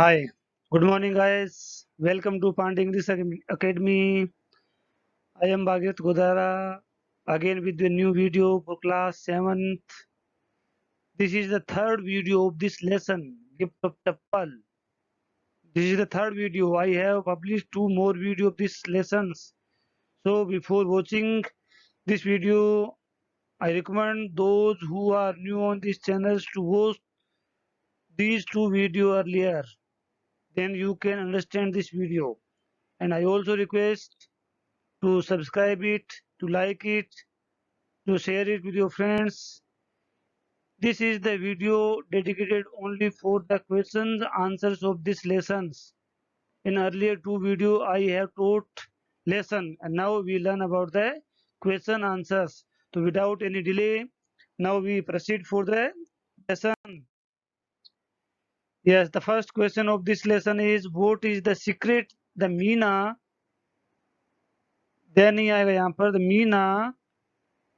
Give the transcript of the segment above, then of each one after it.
Hi, good morning, guys. Welcome to Pandey English Academy. I am Bhagirath Godara again with a new video for class 7th. This is the third video of this lesson, Gift of Chappal. This is the third video. I have published two more videos of these lessons. So before watching this video, I recommend those who are new on this channel to watch these two videos earlier. Then you can understand this video. And I also request to subscribe it, to like it, to share it with your friends. This is the video dedicated only for the questions answers of these lessons. In earlier two videos I have taught lesson and now we learn about the question answers. So without any delay, now we proceed for the lesson. Yes, the first question of this lesson is what is the secret the Meena then नहीं आएगा यहाँ पर the Meena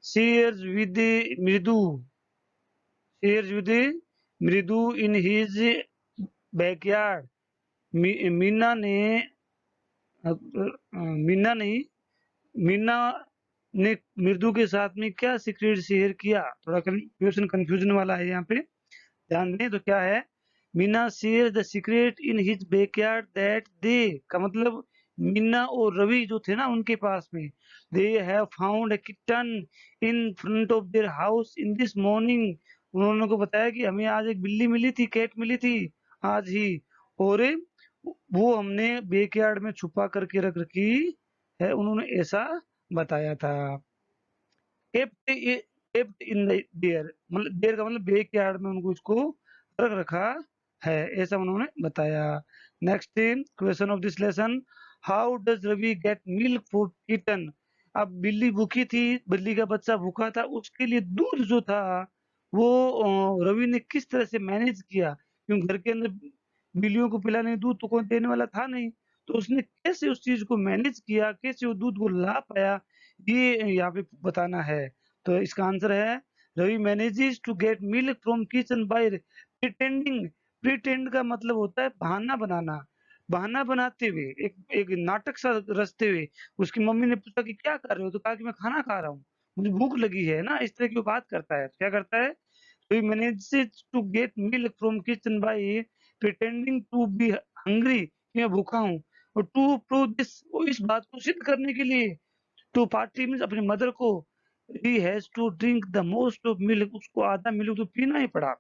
shares with the Mridu in his backyard. Meena ने मीना नहीं मीना ने मृदु के साथ में क्या सीक्रेट शेयर किया? थोड़ा क्वेश्चन कंफ्यूजन वाला है यहाँ पे, ध्यान दें। तो क्या है? Meena share the secret in his backyard that they का मतलब मीना और रवि जो थे ना उनके पास में, they have found a kitten in front of their house in this morning. उन्होंने को बताया कि हमें आज एक बिल्ली मिली थी, कैट मिली थी आज ही, और वो हमने बैकयार्ड में छुपा करके रख रखी है, उन्होंने ऐसा बताया था। केप्ट इन देयर मतलब देयर का मतलब बैकयार्ड में उनको इसको रख रखा है, ऐसा उन्होंने बताया। Next question of this lesson, how does Ravi get milk for kitten? अब बिल्ली भूखी थी, बिल्ली का बच्चा भूखा था, उसके लिए दूध जो था वो रवि ने किस तरह से मैनेज किया, क्योंकि घर के अंदर बिल्लियों को पिलाने दूध तो कोई देने वाला था नहीं, तो उसने कैसे उस चीज को मैनेज किया, कैसे वो दूध को ला पाया, ये यहाँ पे बताना है। तो इसका आंसर है Ravi manages to get milk from kitchen by pretending. Pretend का मतलब होता है बहाना बनाना, बहाना बनाते हुए, एक एक नाटक सा रचते हुए। उसकी मम्मी ने पूछा कि क्या कर रहे हो, तो कहा कि मैं खाना खा रहा हूँ, मुझे भूख लगी है ना, इस तरह की वो बात करता है। क्या करता है? Ravi manages to get milk from kitchen by pretending to be hungry, कि मैं भूखा हूँ, और टू प्रूव दिस, इस बात को सिद्ध करने के लिए, टू पार्टी मीन्स अपनी मदर को, he has to drink the most of milk, उसको आधा मिल्क तो पीना ही पड़ा।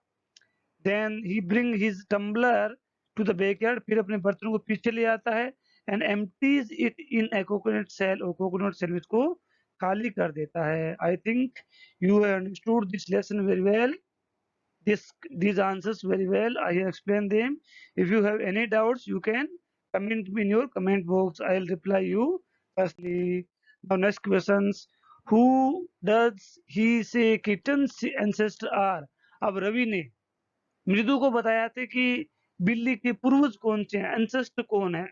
then he bring his tumbler to the backyard, फिर अपने बर्तन को पीछे ले आता है, and empties it in a coconut shell, और coconut shell में इसको खाली कर देता है। I think you have understood this lesson very well, these answers very well. I have explained them. If you have any doubts, you can comment me in your comment box. I'll reply you firstly. Now next questions. Who does he say kitten's ancestor are? अब रवि ने मृदु को बताया था कि बिल्ली के पूर्वज कौन से हैं, एंसेस्टर कौन है,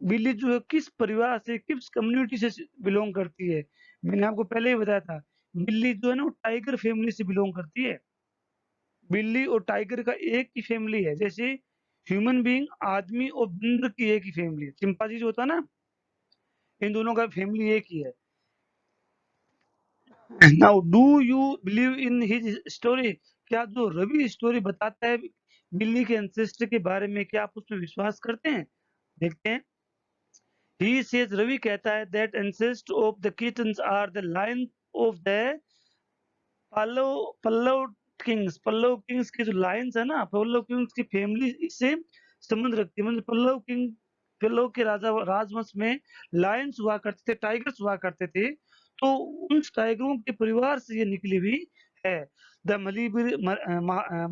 बिल्ली जो है किस परिवार से, किस कम्युनिटी से बिलोंग करती है। मैंने आपको पहले ही बताया था, बिल्ली जो है ना वो टाइगर फैमिली से बिलोंग करती है। बिल्ली और टाइगर का एक ही फैमिली है, जैसे ह्यूमन बीइंग आदमी और बंदर की एक ही फैमिली है। चिंपांजी जो होता है ना, इन दोनों का फैमिली एक ही है। Now do you believe in his story? क्या जो रवि स्टोरी बताता है बिल्ली के एंसेस्टर के बारे में, क्या आप उसमें विश्वास करते हैं? देखते हैं। ही सेज, रवि कहता है that ancestor of the kittens are the line of the Pallava Pallava Pallava kings की जो लाइन्स है ना, पल्लव किंग्स की फैमिली इससे संबंध रखती है। मतलब पल्लव के राजा राजवंश में लायंस हुआ करते थे, टाइगर्स हुआ करते थे, तो उन टाइगरों के परिवार से ये निकली हुई है। द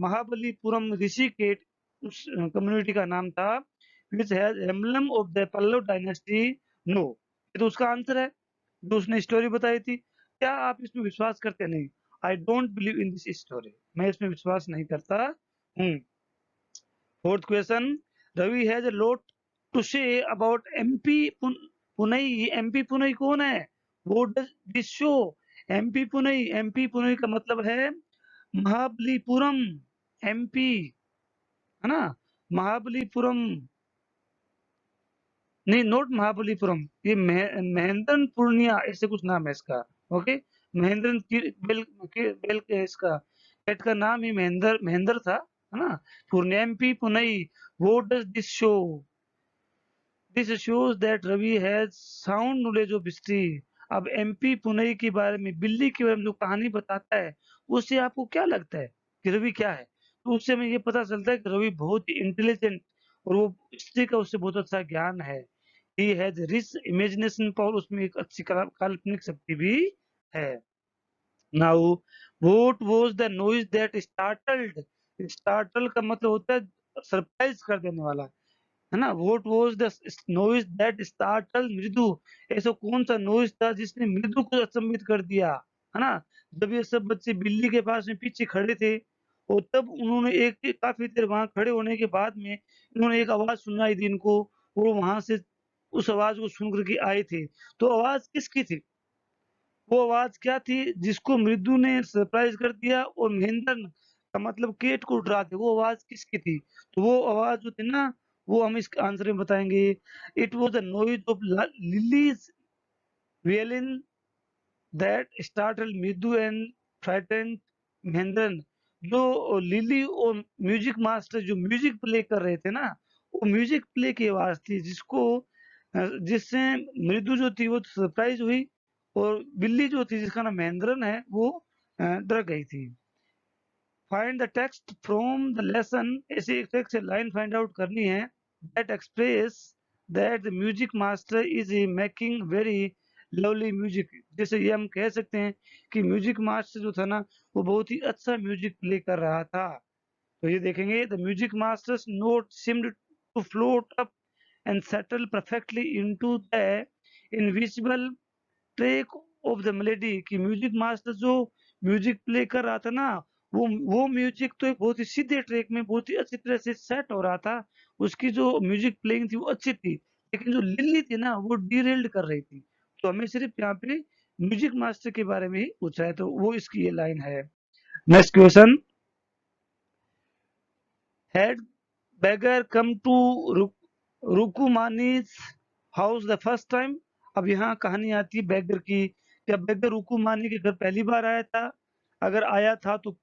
महाबलीपुरम ऋषिकेट उस कम्युनिटी का नाम था, which has emblem of the Pallava dynasty. No, ये तो उसका आंसर है जो उसने स्टोरी बताई थी। क्या आप इसमें विश्वास करते हैं? नहीं, I don't believe in this story, मैं इसमें विश्वास नहीं करता हूँ। Fourth question, Ravi has a lot to say about MP Punai. MP Punai कौन है? वो does this show? MP Punai, MP Punai का मतलब है महाबलीपुरम, एमपी, है ना। महाबलीपुरम नहीं, नॉट महाबलीपुरम, ये महेंद्रन पूर्णिया ऐसे कुछ नाम है इसका। ओके, महेंद्रन बेल के इसका कैट का नाम ही महेंद्र महेंद्र था, है ना। Purnia MP Punai. What does this show? This shows that Ravi has sound knowledge of history. अब एमपी पुनई के बारे में, बिल्ली के बारे में जो कहानी बताता है, उससे आपको क्या लगता है कि रवि क्या है? तो उससे हमें ये पता चलता है कि रवि बहुत ही इंटेलिजेंट, और वो हिस्ट्री का उससे बहुत अच्छा ज्ञान है। He has rich imagination power, उसमें एक अच्छी काल्पनिक शक्ति भी है। Now what was the noise that startled? Startle का मतलब होता है सरप्राइज कर देने वाला, है ना। What was the noise that startled मृदु? ऐसा कौन सा नॉइज था जिसने मृदु को अचंभित कर दिया, है ना। जब ये सब बच्चे बिल्ली के पास में पीछे खड़े थे, और तब उन्होंने एक काफी देर वहां खड़े होने के बाद में इन्होंने एक आवाज सुनाई दी इनको, और वहां से उस आवाज को सुन करके आए थे। तो आवाज किसकी थी? वो आवाज क्या थी जिसको मृदु ने सरप्राइज कर दिया और महेंद्र का मतलब केट को डरा दे? वो आवाज किसकी थी? तो वो आवाज जो थी ना, वो हम इस आंसर में बताएंगे। It was the noise of lilies violin that startled मृदु एंड फ्राइटेंड महेंद्रन। जो लिली और म्यूजिक मास्टर जो म्यूजिक प्ले कर रहे थे ना, वो म्यूजिक प्ले की आवाज थी जिससे मृदु जो थी वो सरप्राइज हुई, और बिल्ली जो थी जिसका नाम महेंद्रन है वो डर गई थी। Find the text from the lesson, ऐसे एक टेक्स्ट से लाइन फाइंड आउट करनी है। That express that the music master is making very lovely music. जैसे ये हम कह सकते हैं कि म्यूजिक मास्टर जो था ना, वो बहुत ही अच्छा म्यूजिक प्ले कर रहा था। तो ये देखेंगे, the music masters note seemed to float up and settle perfectly into the invisible track of the melody. कि म्यूजिक मास्टर जो म्यूजिक प्ले कर रहा था ना, वो म्यूजिक तो एक बहुत ही सीधे ट्रैक में बहुत ही अच्छी तरह से सेट हो रहा था। उसकी जो म्यूजिक प्लेइंग थी वो अच्छी थी, लेकिन जो लिली थी ना वो डीरेल्ड कर रही थी। तो हमें सिर्फ यहाँ पे म्यूजिक मास्टर के बारे में ही पूछा है, तो वो इसकी ये लाइन है। Next question, had beggar come to रुकुमानी's हाउस द फर्स्ट टाइम? अब यहाँ कहानी आती है बेगर की। क्या बेगर रुकुमानी के घर पहली बार आया था? अगर आया था तो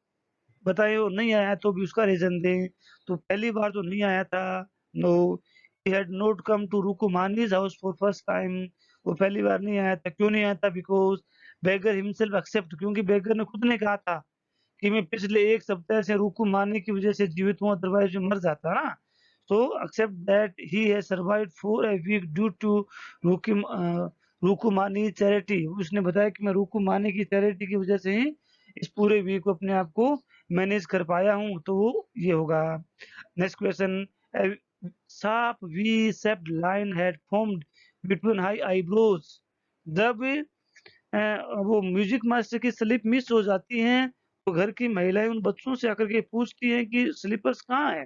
बताइए, और नहीं आया तो भी उसका रीजन दें। तो पहली बार तो नहीं आया था, no. He had not come to रुकुमानी's हाउस फॉर फर्स्ट टाइम, वो पहली बार नहीं आया था। क्यों नहीं आया था? बिकॉज बेगर हिमसेल्फ एक्सेप्ट, क्योंकि बेगर ने खुद ने कहा था कि मैं पिछले 1 सप्ताह से रुकुमानी की वजह से जीवित हूँ, अदरवाइज मैं मर जाता ना। So except that he has survived for a week due to Rukumani charity. उसने बताया कि मैं रुकुमानी की चैरिटी की वजह से ही इस पूरे वीक को अपने आप को मैनेज कर पाया हूँ, तो वो ये होगा। Next question, sharp V-shaped line had formed between high eyebrows। जब वो म्यूजिक मास्टर की स्लिप मिस हो जाती हैं, तो घर की महिलाएं उन बच्चों से आकर के पूछती हैं कि स्लीपर्स कहाँ है?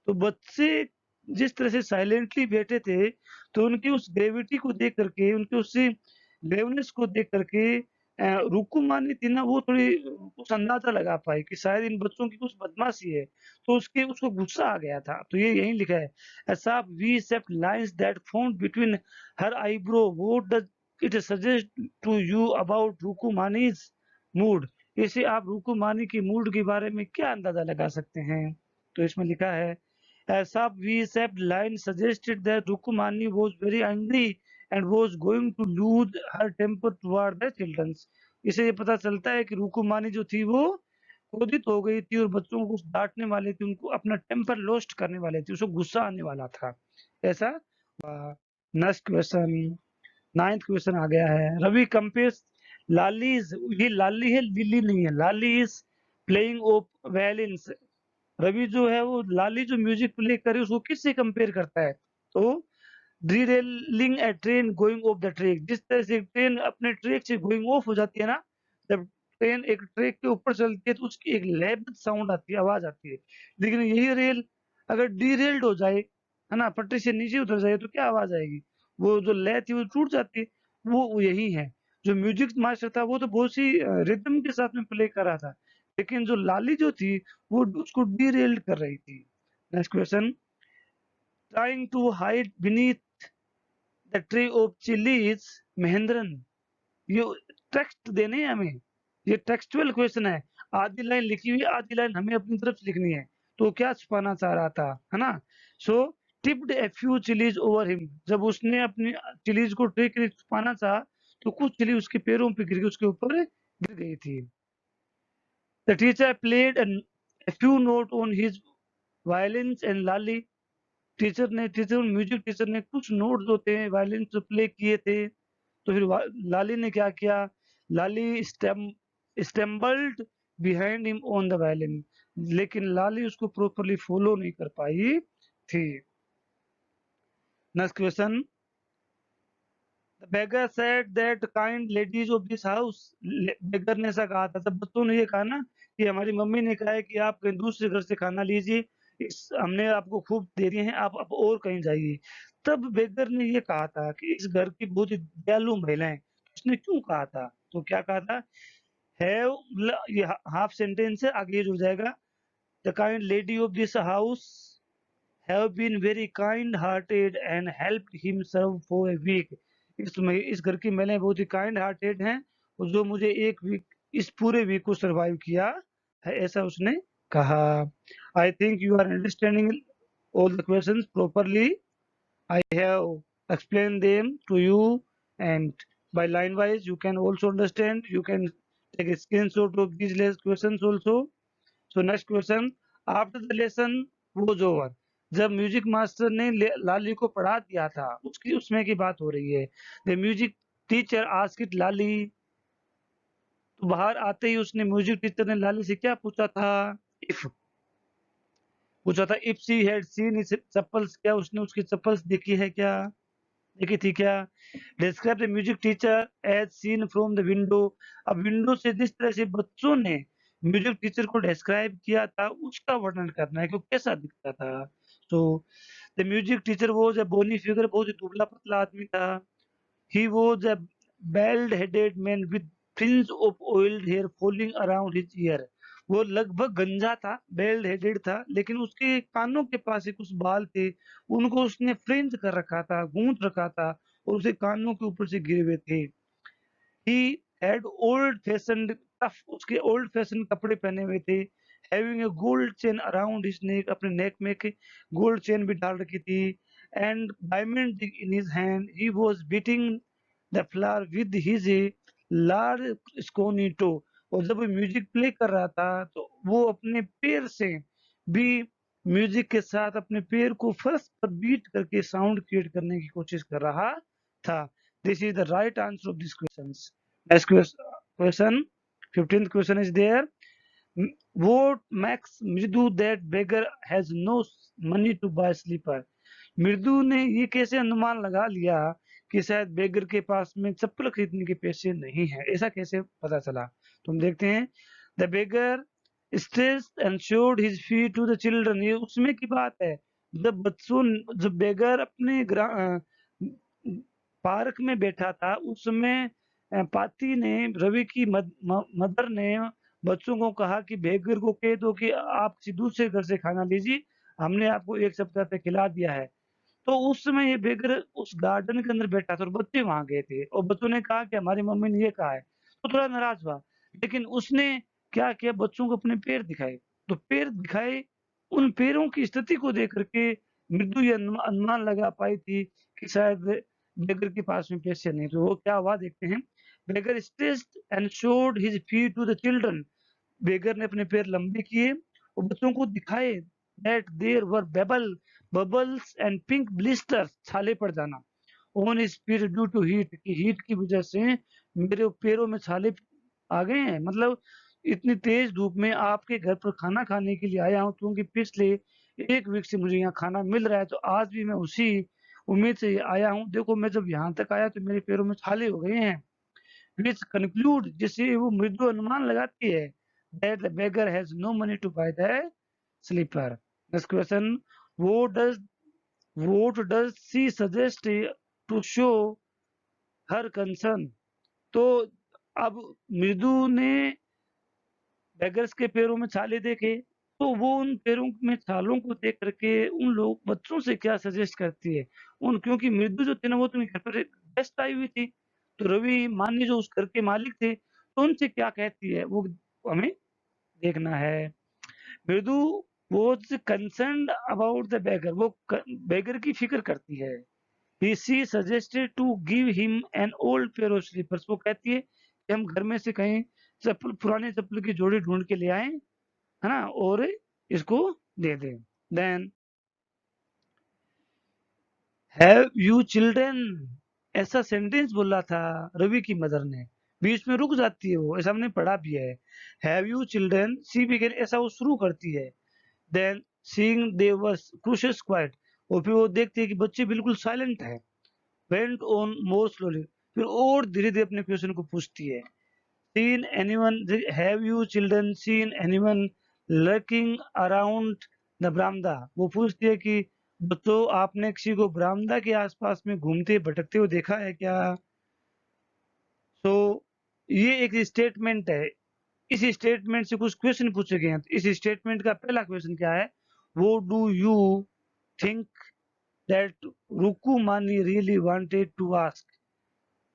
तो बच्चे जिस तरह से साइलेंटली बैठे थे, तो उनकी उस ग्रेविटी को देख करके, उनके उस ग्रेवनेस को देख करके रुकुमानी थी ना, वो थोड़ी कुछ अंदाजा लगा पाई कि शायद इन बच्चों की कुछ बदमाशी है, तो उसको गुस्सा आ गया था। तो ये यहीं लिखा है, a sharp V-shaped lines that formed between her eyebrow, what does it suggest to you about रुकुमानी's मूड? इसे आप रुकुमानी की मूड के बारे में क्या अंदाजा लगा सकते हैं? तो इसमें लिखा है, a sharp V-shaped line suggested that Rukumani was very angry and was going to lose her temper toward the children। इसे ये पता चलता है कि रुकुमानी जो थी वो क्रोधित हो गई थी और बच्चों को कुछ डांटने वाली थी, उनको अपना टेम्पर लॉस्ट करने वाली थी, उसको गुस्सा आने वाला था, ऐसा। नेक्स्ट क्वेश्चन, 9th क्वेश्चन आ गया है। रवि कंपेयर्स लालीज, ये लाली है, लिली नहीं है, लाली इज प्लेइंग ऑफ वायलिन्स। रवि जो है वो लाली जो म्यूजिक प्ले करे उसको किससे कंपेयर करता है? तो derailing A train going of the track. जिस तरह से ट्रेन अपने ट्रैक से गोइंग ऑफ हो जाती है ना, जब ट्रेन एक ट्रैक के ऊपर चलती है तो उसकी एक लैब साउंड आती है, आवाज आती है। लेकिन यही रेल अगर डीरेल्ड हो जाए, है ना, पटरी से नीचे उतर जाए, तो क्या आवाज आएगी? वो जो लय थी वो टूट जाती है। वो यही है, जो म्यूजिक मास्टर था वो तो बहुत सी रिदम के साथ में प्ले कर रहा था, लेकिन जो लाली जो थी वो उसको डीरेल्ड कर रही थी। Next question, trying to hide beneath the tree of chilies, Mahendran. ये टेक्स्ट देने हैं हमें, ये टेक्सचुअल क्वेश्चन है। आधी लाइन लिखी हुई है, आधी लाइन हमें अपनी तरफ से लिखनी है। तो क्या छुपाना चाह रहा था, है ना? So tipped a few chillies over him, जब उसने अपनी चिलीज को ट्री के लिए छुपाना चाहा तो कुछ चिली उसके पैरों पे गिर गई, उसके ऊपर गिर गई थी। The teacher played a few note on his violins and Lali, teacher music teacher ने कुछ नोट्स होते हैं वायलिन पे प्ले किए थे। तो फिर लाली ने क्या किया, Lali stumbled behind him on the violin, लेकिन लाली उसको प्रॉपरली फॉलो नहीं कर पाई थी। Next question, the beggar said that kind ladies of this house, beggar ने ऐसा कहा था, जब बच्चों ने ये कहा ना कि हमारी मम्मी ने कहा है कि आप कहीं दूसरे घर से खाना लीजिए, हमने आपको खूब दे दिए हैं, आप और कहीं जाइए। तब बेगर ने ये कहा था कि इस घर की बहुत ही दयालु महिलाएं, उसने क्यों कहा था, तो क्या कहा था, हैव, ये हाफ सेंटेंस है, आगे जुड़ जाएगा। The kind lady of this house have been very kind hearted and helped him serve for a week, इस घर की महिलाएं बहुत ही काइंड हार्टेड हैं और जो मुझे एक वीक, इस पूरे वीक को सरवाइव किया है, ऐसा उसने कहा। I think you are understanding all the questions properly. I have explained them to you, and by line wise you can also understand, you can take a screenshot of these last questions also. So next question, after the lesson was over, जब music master ने लाली को पढ़ा दिया था, उसकी उसमें की बात हो रही है। द म्यूजिक टीचर आस्क्ड लाली, तो बाहर आते ही उसने म्यूजिक टीचर ने लाली से क्या पूछा था, इफ पूछा था, if she had seen chappals, क्या उसने उसकी चप्पल्स देखी है क्या, देखी थी क्या। Describe the music teacher as seen from the window, अब विंडो से जिस तरह से बच्चों ने म्यूजिक टीचर को डिस्क्राइब किया था उसका वर्णन करना है कि वो कैसा दिखता था। तो the music teacher was a bony figure, बहुत ही दुबला पतला आदमी था। He was a bald headed man with fringe of oiled hair falling around his ear, वो लगभग गंजा था, बेल्ड हेडेड था, लेकिन उसके कानों के पास ही कुछ बाल थे, उनको उसने फ्रिंज कर रखा था, गूंथ रखा था और उसके कानों के ऊपर से गिरे हुए थे। He had old fashioned tough, उसके ओल्ड फैशन कपड़े पहने हुए थे। Having a gold chain around his neck, अपने नेक में एक गोल्ड चेन भी डाल रखी थी। And diamond in his hand, he was beating the floor with his large skinny toe, और जब वो म्यूजिक प्ले कर रहा था तो वो अपने पैर से भी म्यूजिक के साथ अपने पैर को फर्श पर बीट करके साउंड क्रिएट करने की कोशिश कर रहा था। This is the right answer of these questions. Next question, 15th question is there. What makes Mridu that beggar has no money to buy slipper? मृदु ने ये कैसे अनुमान लगा लिया कि शायद बेगर के पास में चप्पल खरीदने के पैसे नहीं है, ऐसा कैसे पता चला? तो हम देखते हैं, the beggar stretched and showed his feet to the children, ये उसमें की बात है, जब बच्चों, जब बेगर अपने पार्क में बैठा था उस समय पाती ने, रवि की मदर ने बच्चों को कहा कि बेगर को कह दो कि आप किसी दूसरे घर से खाना लीजिए, हमने आपको एक सप्ताह तक खिला दिया है। तो उस समय ये बेगर उस गार्डन के अंदर बैठा था और बच्चे वहां गए थे और बच्चों ने कहा कि हमारी मम्मी ने ये कहा है, तो थोड़ा नाराज हुआ, लेकिन उसने क्या किया, बच्चों को अपने पैर दिखाए, तो पैर दिखाए, उन पैरों की स्थिति को देख करके मृदु ये अनुमान लगा पाई थी कि शायद बेगर के पास में पैसे नहीं, तो वो क्या हुआ देखते हैं। Beggar stretched and showed his feet to the children, beggar ने अपने पैर लंबे किए और बच्चों को दिखाए that there were bubbles and pink blisters, छाले पड़ जाना, on his feet due to heat, की हीट की वजह से मेरे पैरों में छाले आ गए हैं, मतलब इतनी तेज धूप में आपके घर पर खाना खाने के लिए आया हूँ, क्योंकि पिछले एक वीक से मुझे यहाँ खाना मिल रहा है, तो आज भी मैं उसी उम्मीद से आया हूँ। देखो मैं जब यहाँ तक आया तो मेरे पैरों में छाले हो गए हैं। which conclude, जिससे वो मृदु अनुमान लगाती है that the beggar has no money to buy the slipper. Next question, what does what does she suggest to show her concern? तो अब मृदु ने बेगर्स के पैरों में छाले देखे तो वो उन पैरों में छालों को देख करके उन लोग बच्चों से क्या सजेस्ट करती है, उन क्योंकि मृदु जो थे ना वो तो उनके घर पर एक गेस्ट आई हुई थी, तो रवि मानी जो उस घर के मालिक थे, तो उनसे क्या कहती है वो हमें देखना है। Mridu was concerned about the beggar, वो बेगर की फिक्र करती है। She suggested to give him an old pair of slippers, वो कहती है कि हम घर में से कहीं चप्पल पुराने चप्पल की जोड़ी ढूंढ के ले आए, है ना, और इसको दे दें। देन हैव यू चिल्ड्रन, ऐसा सेंटेंस बोला था रवि की मदर ने, बीच में रुक जाती है वो, ऐसा हमने पढ़ा भी है। Have you children, see began, ऐसा वो शुरू करती है। Then seeing they were curious quiet, और फिर वो देखती है कि बच्चे बिल्कुल साइलेंट है। वेंट ऑन मोर स्लोली, फिर और धीरे धीरे अपने क्वेश्चन को पूछती है। Seen anyone, have you children seen anyone lurking around the बरामदा, वो पूछती है कि बच्चों आपने किसी को बरामदा के आसपास में घूमते भटकते हुए देखा है क्या। सो ये एक स्टेटमेंट है, इस स्टेटमेंट से कुछ क्वेश्चन पूछे गए हैं। तो इस स्टेटमेंट का पहला क्वेश्चन क्या है, वो do you think that Rukmani really wanted to ask,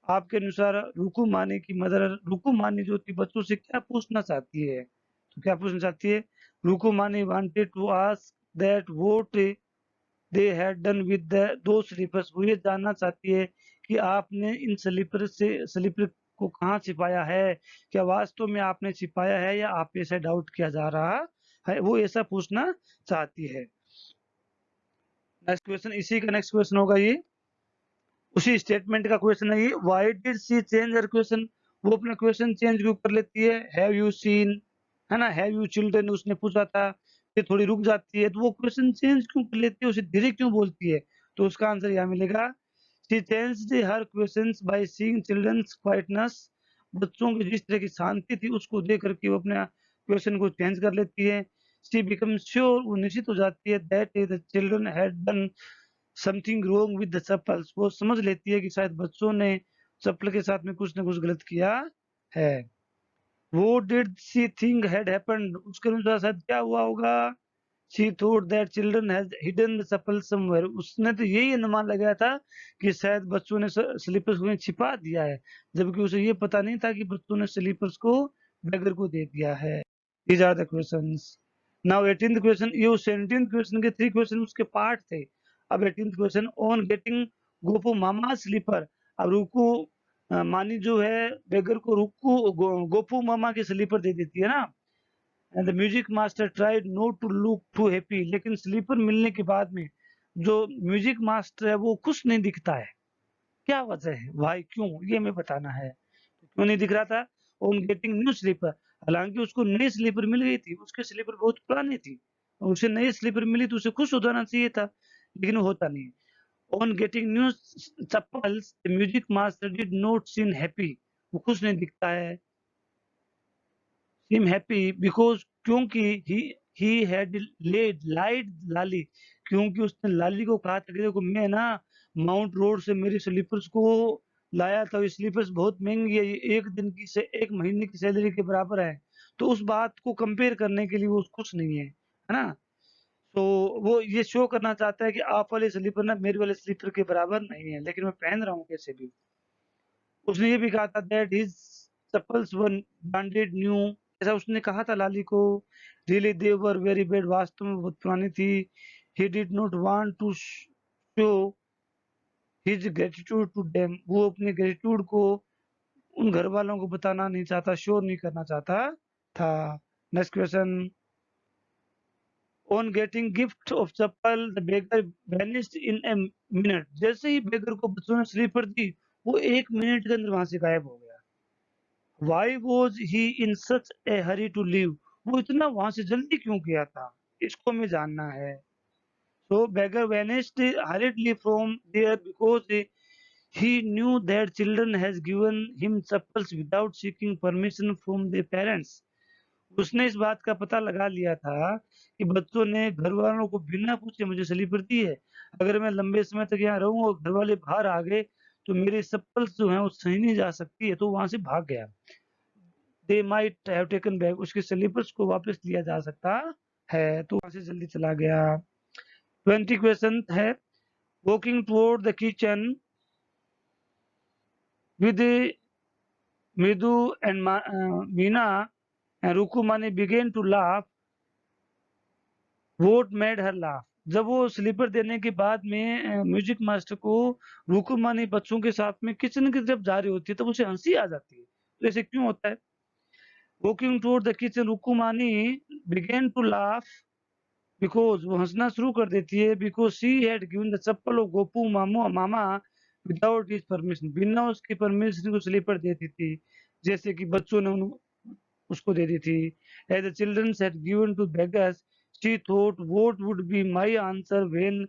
आपके अनुसार रुकुमानी की मदर रुकुमानी जो थी बच्चों से क्या पूछना चाहती है, तो क्या पूछना चाहती है, Rukmani wanted to ask that what they had done with the two slippers, वो ये जानना चाहती है कि आपने इन स्लीपर को कहाँ छिपाया है, क्या वास्तव में आपने छिपाया है या आप ऐसा डाउट किया जा रहा है, वो ऐसा पूछना चाहती है। नेक्स्ट क्वेश्चन, इसी का नेक्स्ट क्वेश्चन होगा ये, उसी स्टेटमेंट का क्वेश्चन है ये, why did she change her question, वो अपना क्वेश्चन चेंज क्यों कर लेती है। हैव यू सीन, है ना, हैव यू चिल्ड्रन उसने पूछा था, फिर थोड़ी रुक जाती है, तो वो क्वेश्चन चेंज क्यों कर लेती है, उसे धीरे क्यों बोलती है, तो उसका आंसर यहाँ मिलेगा, she changed her questions by seeing childrens quietness, बच्चों की जिस तरह की शांति थी उसको देख करके वो अपने क्वेश्चन को चेंज कर लेती है। शी बिकम श्योर, वो निश्चित हो जाती है that the children had done something wrong with the chappals, वो समझ लेती है कि शायद बच्चों ने चप्पल के साथ में कुछ ना कुछ गलत किया है। वो did she think had happened, उसके अनुसार शायद क्या हुआ होगा, she thought that children has hidden the chappal somewhere, उसने तो यही अनुमान लगाया था कि शायद बच्चों ने स्लीपर्स को कहीं छिपा दिया है, जबकि उसे ये पता नहीं था कि बच्चों ने स्लीपर्स को बेगर को दे दिया है। These are the questions. Now 18th question, ये 17th क्वेश्चन के 3 क्वेश्चन उसके पार्ट थे। अब 18th question, on getting Gopu mama slipper, अब रुकू मानी जो है बेगर को गोपू मामा के स्लीपर दे देती है ना, and the music master tried not to look too happy, लेकिन स्लीपर मिलने के बाद में जो म्यूजिक मास्टर है वो खुश नहीं दिखता है, क्या वजह है, भाई क्यों, ये हमें बताना है, क्यों नहीं दिख रहा था। ऑन गेटिंग न्यू स्लीपर, हालांकि उसको नई स्लीपर मिल गई थी, उसके स्लीपर बहुत पुरानी थी, उसे नई स्लीपर मिली तो उसे खुश हो जाना चाहिए था, लेकिन वो होता नहीं। On getting new chappals the music master did not seen happy, वो खुश नहीं दिखता है, seem happy because क्योंकि he had lied लाली, क्योंकि उसने लाली को कहा था कि देखो मैं ना माउंट रोड से मेरी स्लीपर्स को लाया था, ये स्लीपर्स बहुत महंगी है, ये एक दिन की से एक महीने की सैलरी के बराबर है, तो उस बात को कंपेयर करने के लिए वो खुश नहीं है ना, तो वो ये शो करना चाहता है कि आप वाले स्लीपर ना मेरे वाले स्लीपर के बराबर नहीं है, लेकिन मैं पहन रहा हूँ कैसे भी। उसने ये भी कहा था that his chappals were branded new, ऐसा उसने कहा था लाली को, really they were very bad, वास्तव में बहुत पुरानी थी। He did not want to show his gratitude to them, वो अपने ग्रेटिट्यूड को उन घर वालों को बताना नहीं चाहता, शो नहीं करना चाहता था। Next question, on getting gift of chappal the beggar vanished in a minute, जैसे ही बेगर को बच्चों ने स्लीपर दी वो 1 मिनट के अंदर वहां से गायब हो गया। Why was he in such a hurry to leave? वो इतना वहां से जल्दी क्यों गया था, इसको हमें जानना है। So beggar vanished hurriedly from there because he knew that children has given him chappals without seeking permission from their parents. उसने इस बात का पता लगा लिया था कि बच्चों ने घर वालों को बिना पूछे मुझे स्लीपर दी है, अगर मैं लंबे समय तक यहाँ रहूं और घर वाले बाहर आ गए तो मेरी चप्पल्स जो हैं वो सही नहीं जा सकती है, तो वहां से भाग गया। They might have taken back, उसके स्लीपर्स को वापस लिया जा सकता है तो वहां से जल्दी चला गया। 20 क्वेश्चन है, walking toward the kitchen with Midhu and Meena and Rukumani began to laugh. What made her laugh? जब वो स्लीपर देने के बाद में म्यूजिक मास्टर को रुकुमानी बच्चों के साथ में किचन की जब जा रही होती है तब उसे हंसी आ जाती है, तो ऐसे क्यों होता है? Walking toward the kitchen Rukmani began to laugh because वो हंसना शुरू कर देती है because she had given the chappal of Gopu mamu mama without his permission, बिना उसकी परमिशन को स्लीपर देती थी, जैसे कि बच्चों ने उसको दे दी थी। As the children had given to beggars she thought what would be my answer when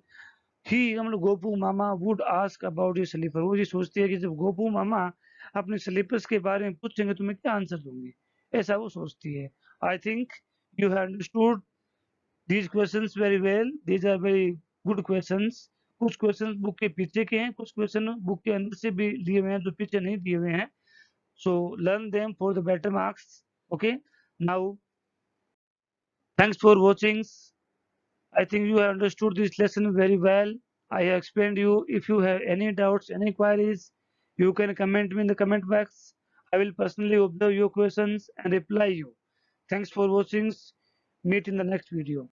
he मतलब Gopu mama would ask about your slipper, वो ये सोचती है कि जब गोपू मामा अपने स्लीपर्स के बारे में पूछेंगे तो मैं क्या आंसर दूंगी, ऐसा वो सोचती है। आई think you have understood these questions very well. These are very good questions. कुछ क्वेश्चन बुक के पीछे के हैं, कुछ क्वेश्चन बुक के अंदर से भी दिए हुए हैं जो पीछे नहीं दिए हुए हैं। So learn them for the better marks. Okay. Now thanks for watching. I think you have understood this lesson very well. I have explained you. If you have any doubts, any queries, you can comment me in the comment box. I will personally observe your questions and reply you. Thanks for watching. Meet in the next video.